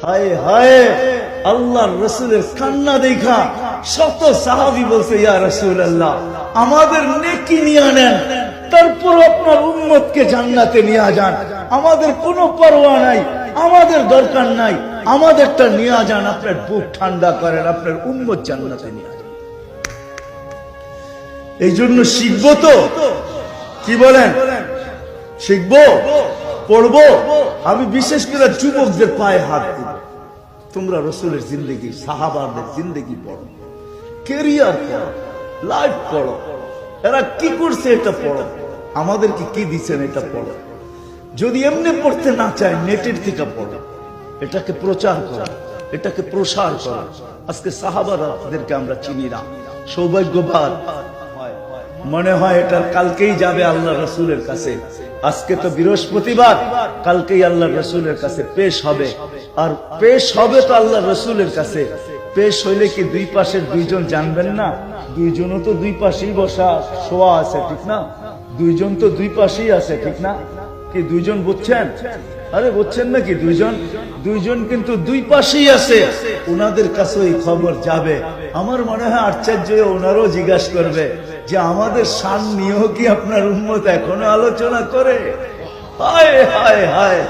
হায় হায়, আল্লাহর রাসূলের কান্না দেখা শত সাহাবী বলছে, ইয়া রাসূলুল্লাহ, আমাদের নেকি নিয়ে নেন, তারপর আপনার উম্মতকে জান্নাতে নিয়ে যান। আমাদের কোনো পরোয়া নাই, আমাদের দরকার নাই, আমাদেরটা নিয়ে যান, আপনার বুক ঠান্ডা করেন, আপনার উম্মত জান্নাতে নিয়ে যান। এই জন্য শিখবো তো, কি বলেন? শিখবো, পড়বো। আমি বিশেষ করে যুবকদের পায়ে হাত দিব, তোমরা রাসূলের জিন্দেগি, সাহাবাদের জিন্দেগি পড়ো, কেরিয়ার পড়ো, লাইফ পড়ো, এরা কি করছে এটা পড়ো, আমাদেরকে কি দিচ্ছেন এটা পড়ো। যদি এমনি পড়তে না চায়, নেটের থেকে পড়ো, এটাকে প্রচার করো, এটাকে প্রসার করো। আজকে সাহাবাদেরকে আমরা চিনি না, সৌভাগ্যবান মনে হয় এটা কালকেই যাবে আল্লাহ রাসূলের কাছে। আজকে তো বৃহস্পতিবার, কালকেই আল্লাহ রাসূলের কাছে পেশ হবে। আর পেশ হবে তো আল্লাহ রাসূলের কাছে। পেশ হইলে কি দুই পাশের দুইজন জানবেন না? দুইজনও তো দুই পাশেই বসা শোয়া আছে, ঠিক না? দুইজন তো দুই পাশেই আছে, ঠিক না? কি দুইজন বুঝছেন? আরে বুঝছেন নাকি? দুইজন কিন্তু দুই পাশেই আছে। ওনাদের কাছে এই খবর যাবে। আমার মনে হয় আশ্চর্য ওনারও জিজ্ঞাসা করবে যে আমাদের শান নিয়েও কি আপনার উম্মত এখনো আলোচনা করে? হায় হায় হায়,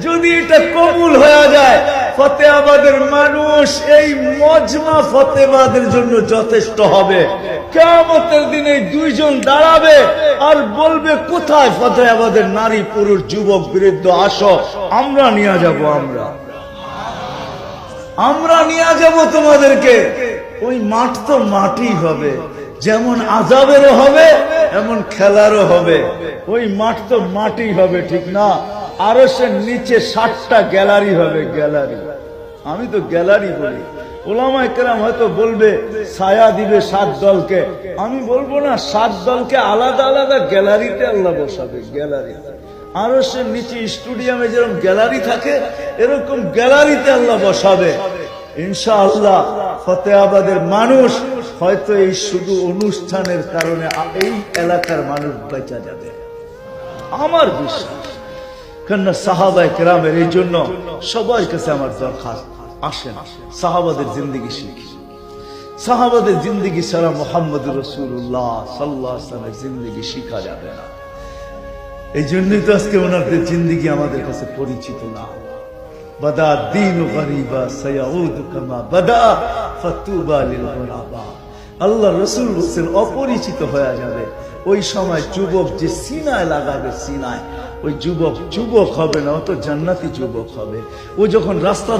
যদি এটা কবুল হয়ে যায়, ফতেহাবাদের মানুষ এই মজমা ফতেহাবাদের জন্য যথেষ্ট হবে। কিয়ামতের দিনে দুইজন দাঁড়াবে আর বলবে, কোথায় ফতেহাবাদের নারী পুরুষ যুবক বৃদ্ধ, আসো, আমরা নিয়ে যাব, আমরা নিয়ে যাব তোমাদেরকে। ওই মাঠ তো মাঠই হবে, যেমন আযাবেরও হবে এমন খেলারও হবে। ওই মাঠ তো মাঠই হবে, ঠিক না? আরশের নিচে 60টা গ্যালারি হবে, গ্যালারি। আমি তো গ্যালারি বলি, উলামায়ে কেরাম হয়তো বলবে ছায়া দিবে 7 দলকে। আমি বলবো না, 7 দলকে আলাদা আলাদা গ্যালারিতে আল্লাহ বসাবে, গ্যালারি। আরশের নিচে স্টেডিয়ামে যেরকম গ্যালারি থাকে, এরকম গ্যালারিতে আল্লাহ বসাবে ইনশাআল্লাহ। ফতেহাবাদের মানুষ হয়তো এই শুধু অনুষ্ঠানের কারণে এই এলাকার মানুষ বেঁচে যাবে, আমার বিশ্বাস। কেননা সাহাবায়ে কেরামের, এই জন্য সবার কাছে আমার দরখাস্ত, আসেন সাহাবাদের জিন্দেগি শিখি। সাহাবাদের জিন্দেগি ছাড়া মুহাম্মদুর রাসূলুল্লাহ সাল্লাল্লাহু আলাইহি ওয়াসাল্লামের জিন্দেগি শিখা যাবে না। এই জন্যই তো আজকে ওনাদের জিন্দেগি আমাদের কাছে পরিচিত না। বাদা দ্বীন গরীবা সায়াউদু কামা বাদা ফাতুবা লিল গুরাবা। আল্লাহ রাসূল বলেন অপরিচিত হয়ে যাবে। ওই সময় যুবক যে সিনায় লাগাবে, সিনায়, ওই যুবক যুবক হবে না, ও তো জান্নাতি যুবক হবে। ও যখন রাস্তা